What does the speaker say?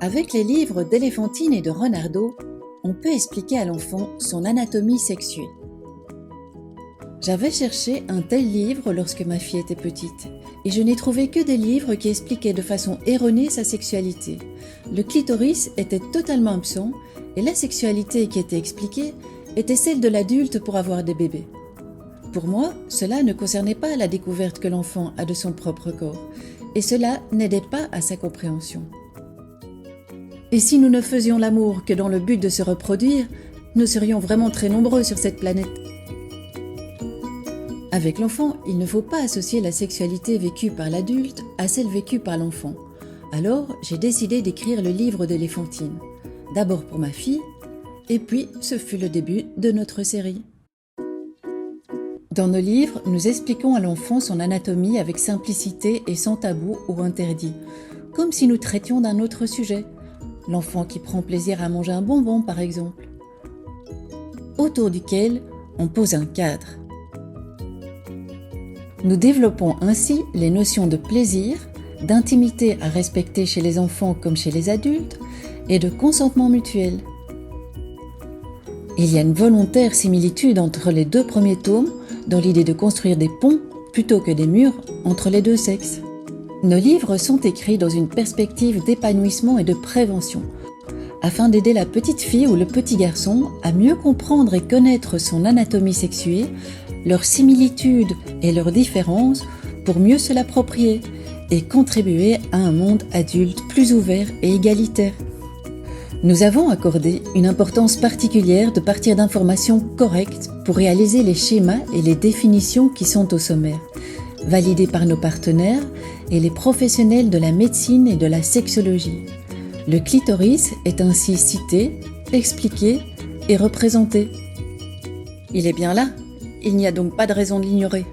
Avec les livres d'Éléphantine et de Renardeau, on peut expliquer à l'enfant son anatomie sexuée. J'avais cherché un tel livre lorsque ma fille était petite, et je n'ai trouvé que des livres qui expliquaient de façon erronée sa sexualité. Le clitoris était totalement absent, et la sexualité qui était expliquée était celle de l'adulte pour avoir des bébés. Pour moi, cela ne concernait pas la découverte que l'enfant a de son propre corps, et cela n'aidait pas à sa compréhension. Et si nous ne faisions l'amour que dans le but de se reproduire, nous serions vraiment très nombreux sur cette planète. Avec l'enfant, il ne faut pas associer la sexualité vécue par l'adulte à celle vécue par l'enfant. Alors, j'ai décidé d'écrire le livre d'Éléphantine. D'abord pour ma fille, et puis ce fut le début de notre série. Dans nos livres, nous expliquons à l'enfant son anatomie avec simplicité et sans tabou ou interdit, comme si nous traitions d'un autre sujet. L'enfant qui prend plaisir à manger un bonbon, par exemple, autour duquel on pose un cadre. Nous développons ainsi les notions de plaisir, d'intimité à respecter chez les enfants comme chez les adultes, et de consentement mutuel. Il y a une volontaire similitude entre les deux premiers tomes, dans l'idée de construire des ponts plutôt que des murs entre les deux sexes. Nos livres sont écrits dans une perspective d'épanouissement et de prévention, afin d'aider la petite fille ou le petit garçon à mieux comprendre et connaître son anatomie sexuée, leurs similitudes et leurs différences pour mieux se l'approprier et contribuer à un monde adulte plus ouvert et égalitaire. Nous avons accordé une importance particulière de partir d'informations correctes pour réaliser les schémas et les définitions qui sont au sommaire, validés par nos partenaires et les professionnels de la médecine et de la sexologie. Le clitoris est ainsi cité, expliqué et représenté. Il est bien là, il n'y a donc pas de raison de l'ignorer.